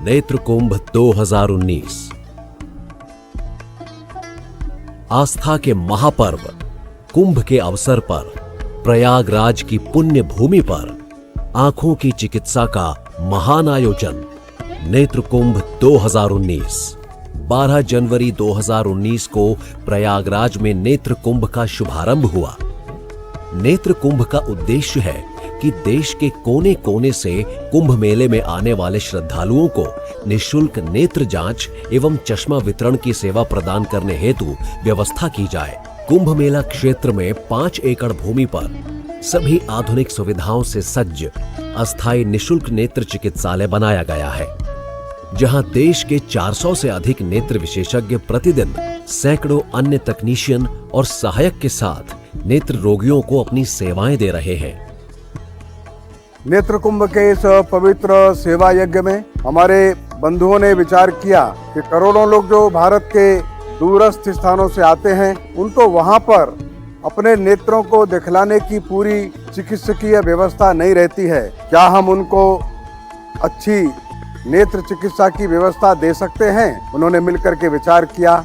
नेत्र कुंभ 2019 आस्था के महापर्व कुंभ के अवसर पर प्रयागराज की पुण्य भूमि पर आंखों की चिकित्सा का महान आयोजन नेत्र कुंभ 2019 12 जनवरी 2019 को प्रयागराज में नेत्र कुंभ का शुभारंभ हुआ। नेत्र कुंभ का उद्देश्य है कि देश के कोने कोने से कुंभ मेले में आने वाले श्रद्धालुओं को निःशुल्क नेत्र जांच एवं चश्मा वितरण की सेवा प्रदान करने हेतु व्यवस्था की जाए। कुंभ मेला क्षेत्र में 5 एकड़ भूमि पर सभी आधुनिक सुविधाओं से सज्ज अस्थायी निःशुल्क नेत्र चिकित्सालय बनाया गया है, जहां देश के 400 से अधिक नेत्र विशेषज्ञ प्रतिदिन सैकड़ों अन्य तकनीशियन और सहायक के साथ नेत्र रोगियों को अपनी सेवाएं दे रहे हैं। नेत्र कुंभ के इस पवित्र सेवा यज्ञ में हमारे बंधुओं ने विचार किया कि करोड़ों लोग जो भारत के दूरस्थ स्थानों से आते हैं, उनको वहां पर अपने नेत्रों को दिखलाने की पूरी चिकित्सकीय व्यवस्था नहीं रहती है। क्या हम उनको अच्छी नेत्र चिकित्सा की व्यवस्था दे सकते हैं? उन्होंने मिलकर के विचार किया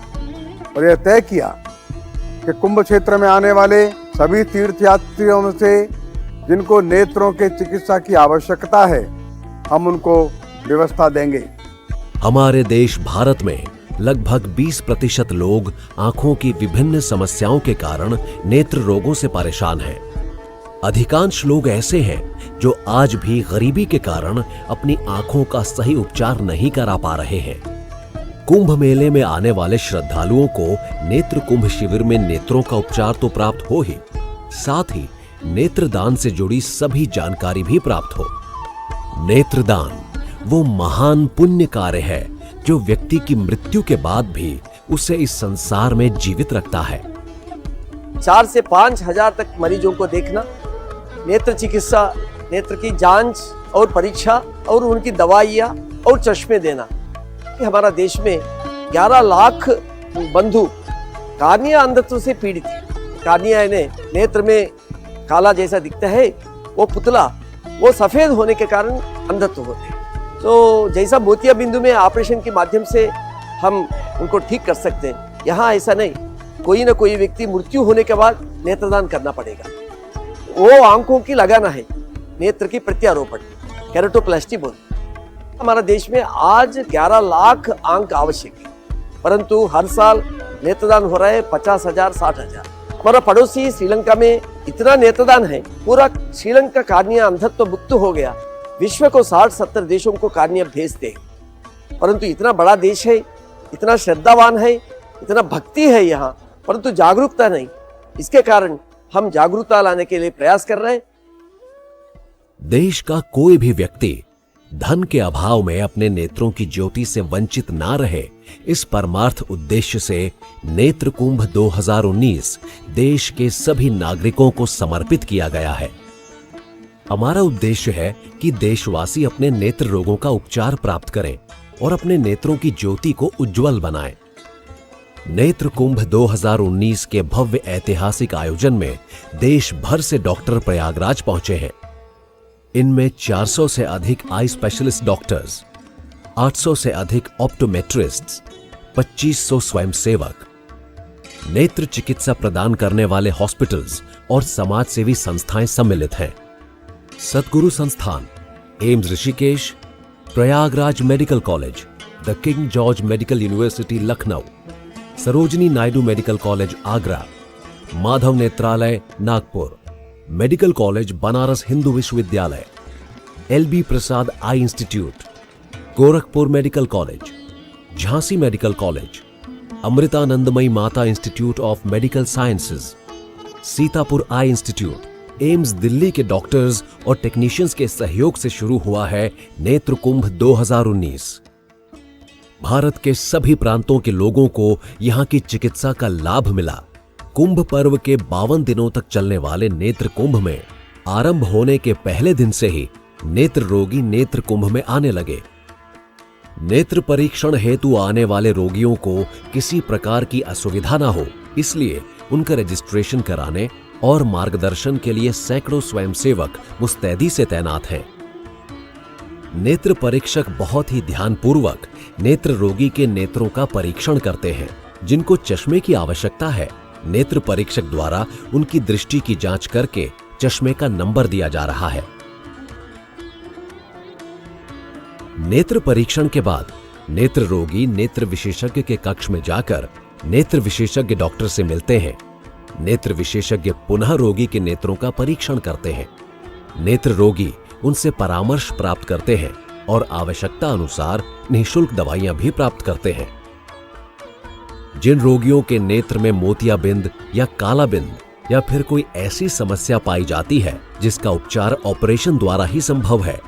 और यह तय किया कि कुंभ क्षेत्र में आने वाले सभी तीर्थयात्रियों से जिनको नेत्रों के चिकित्सा की आवश्यकता है, हम उनको व्यवस्था देंगे। हमारे देश भारत में लगभग 20% लोग आंखों की विभिन्न समस्याओं के कारण नेत्र रोगों से परेशान हैं। अधिकांश लोग ऐसे हैं जो आज भी गरीबी के कारण अपनी आंखों का सही उपचार नहीं करा पा रहे हैं। कुंभ मेले में आने वाले श्रद्धालुओं को नेत्र कुंभ शिविर में नेत्रों का उपचार तो प्राप्त हो ही, साथ ही नेत्रदान से जुड़ी सभी जानकारी भी प्राप्त हो। नेत्रदान वो महान पुण्य कार्य है जो व्यक्ति की मृत्यु के बाद भी उसे इस संसार में जीवित रखता है। 4 से 5 हजार तक मरीजों को देखना, नेत्र चिकित्सा, नेत्र की जांच और परीक्षा और उनकी दवाइयाँ और चश्मे देना। हमारा देश में 11 लाख बंधु कार्निया अंधत्व से पीड़ित है। कार्निया यानी नेत्र में काला जैसा दिखता है, वो पुतला, वो सफेद होने के कारण अंधत्व होते हैं। तो जैसा मोतिया बिंदु में ऑपरेशन के माध्यम से हम उनको ठीक कर सकते हैं, यहाँ ऐसा नहीं। कोई ना कोई व्यक्ति मृत्यु होने के बाद नेत्रदान करना पड़ेगा। वो आंखों की लगाना है, नेत्र की प्रत्यारोपण, केराटोप्लास्टी बोलते। हमारा देश में आज 11 लाख आंख आवश्यक है, परंतु हर साल नेत्रदान हो रहा है 50,000, 60,000। हमारा पड़ोसी श्रीलंका में इतना नेत्रदान है, पूरा श्रीलंका कार्निया अंधत्व मुक्त हो गया। विश्व को 60-70 देशों को कार्निया भेजते हैं, परंतु इतना बड़ा देश है, इतना श्रद्धावान है, इतना भक्ति है यहाँ, परंतु जागरूकता नहीं। इसके कारण हम जागरूकता लाने के लिए प्रयास कर रहे हैं। देश का कोई भी व्यक्ति धन के अभाव में अपने नेत्रों की ज्योति से वंचित ना रहे, इस परमार्थ उद्देश्य से नेत्र कुंभ 2019 देश के सभी नागरिकों को समर्पित किया गया है। हमारा उद्देश्य है कि देशवासी अपने नेत्र रोगों का उपचार प्राप्त करें और अपने नेत्रों की ज्योति को उज्जवल बनाएं। नेत्र कुंभ 2019 के भव्य ऐतिहासिक आयोजन में देश भर से डॉक्टर प्रयागराज पहुंचे हैं। इनमें 400 से अधिक आई स्पेशलिस्ट डॉक्टर्स, 800 से अधिक ऑप्टोमेट्रिस्ट्स, 2500 स्वयंसेवक, नेत्र चिकित्सा प्रदान करने वाले हॉस्पिटल्स और समाज सेवी संस्थाएं सम्मिलित हैं। Satguru Sansthan, AIIMS Rishikesh, Prayagraj medical college, the King George medical university Lucknow, Sarojini Naidu medical college Agra, Madhav Netralaya Nagpur, medical college Banaras Hindu Vishwavidyalaya, LB Prasad eye institute, Gorakhpur medical college, Jhansi medical college, Amritanandamayi Mata institute of medical sciences, Sitapur eye institute, AIIMS Delhi के डॉक्टर्स और टेक्नीशियंस के सहयोग से शुरू हुआ है नेत्र कुंभ 2019। भारत के सभी प्रांतों के लोगों को यहां की चिकित्सा का लाभ मिला। कुंभ पर्व के 52 दिनों तक चलने वाले नेत्र कुंभ में आरंभ होने के पहले दिन से ही नेत्र रोगी नेत्र कुंभ में आने लगे। नेत्र परीक्षण हेतु आने वाले रोगियों को किसी प्रकार की असुविधा न हो, इसलिए उनका रजिस्ट्रेशन कराने और मार्गदर्शन के लिए सैकड़ों स्वयंसेवक मुस्तैदी से तैनात हैं। नेत्र परीक्षक बहुत ही ध्यानपूर्वक नेत्र रोगी के नेत्रों का परीक्षण करते हैं। जिनको चश्मे की आवश्यकता है, नेत्र परीक्षक द्वारा उनकी दृष्टि की जांच करके चश्मे का नंबर दिया जा रहा है। नेत्र परीक्षण के बाद नेत्र रोगी नेत्र विशेषज्ञ के कक्ष में जाकर नेत्र विशेषज्ञ डॉक्टर से मिलते हैं। नेत्र विशेषज्ञ पुनः रोगी के नेत्रों का परीक्षण करते हैं। नेत्र रोगी उनसे परामर्श प्राप्त करते हैं और आवश्यकता अनुसार निःशुल्क दवाइयां भी प्राप्त करते हैं। जिन रोगियों के नेत्र में मोतियाबिंद या कालाबिंद या फिर कोई ऐसी समस्या पाई जाती है जिसका उपचार ऑपरेशन द्वारा ही संभव है,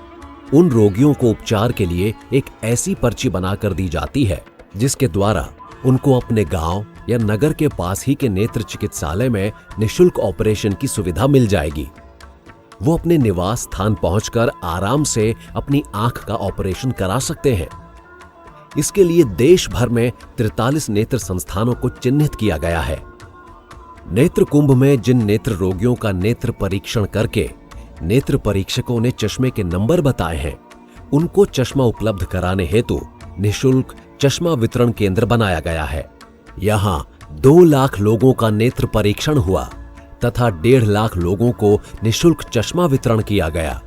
उन रोगियों को उपचार के लिए एक ऐसी पर्ची बनाकर दी जाती है जिसके द्वारा उनको अपने गांव या नगर के पास ही के नेत्र चिकित्सालय में निःशुल्क ऑपरेशन की सुविधा मिल जाएगी। वो अपने निवास स्थान पहुंचकर आराम से अपनी आंख का ऑपरेशन करा सकते हैं। इसके लिए देश भर में 43 नेत्र संस्थानों को चिन्हित किया गया है। नेत्र कुंभ में जिन नेत्र रोगियों का नेत्र परीक्षण करके नेत्र परीक्षकों ने चश्मे के नंबर बताए हैं, उनको चश्मा उपलब्ध कराने हेतु निःशुल्क चश्मा वितरण केंद्र बनाया गया है। यहां 2 लाख लोगों का नेत्र परीक्षण हुआ तथा 1.5 लाख लोगों को निःशुल्क चश्मा वितरण किया गया।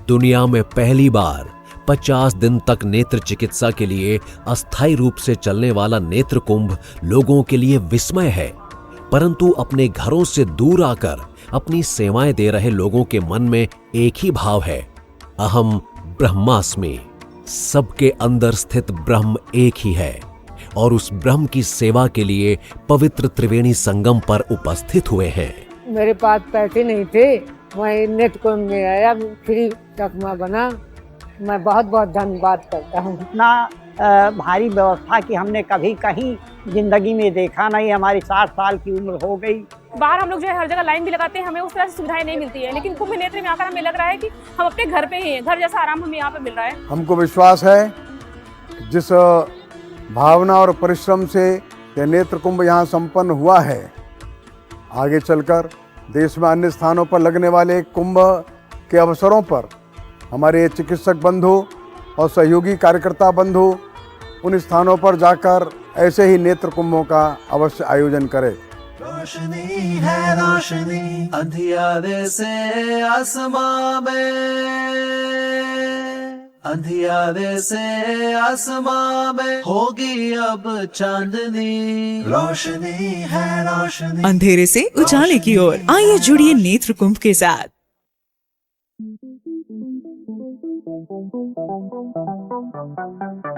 दुनिया में पहली बार 50 दिन तक नेत्र चिकित्सा के लिए अस्थायी रूप से चलने वाला नेत्र कुंभ लोगों के लिए विस्मय है, परंतु अपने घरों से दूर आकर अपनी सेवाएं दे रहे लोगों के मन में एक ही भाव है, अहम ब्रह्मास्मि। सबके अंदर स्थित ब्रह्म एक ही है और उस ब्रह्म की सेवा के लिए पवित्र त्रिवेणी संगम पर उपस्थित हुए हैं। मेरे पास पैसे नहीं थे, मैं नेत्र कुंभ में आया, फ्री चश्मा बना। मैं बहुत बहुत धन्यवाद करता हूँ। इतना भारी व्यवस्था कि हमने कभी कहीं जिंदगी में देखा नहीं। हमारी 60 साल की उम्र हो गई। बाहर हम लोग जो है हर जगह लाइन भी लगाते हैं, हमें उस तरह से सुविधाएं नहीं मिलती है, लेकिन कुंभ नेत्र में आकर हमें लग रहा है कि हम अपने घर पे ही हैं, घर जैसा आराम हमें यहाँ पे मिल रहा है। हमको विश्वास है जिस भावना और परिश्रम से यह नेत्र कुंभ यहाँ संपन्न हुआ है, आगे चलकर देश में अन्य स्थानों पर लगने वाले कुंभ के अवसरों पर हमारे चिकित्सक बंधु और सहयोगी कार्यकर्ता बंधु उन स्थानों पर जाकर ऐसे ही नेत्र कुंभों का अवश्य आयोजन करें। रोशनी है रोशनी अंधियारे से आसमां में, अंधियारे से आसमां में होगी अब चांदनी। रोशनी है रोशनी। अंधेरे से उजाले की ओर आइए जुड़िए नेत्र कुंभ के साथ। Thank you.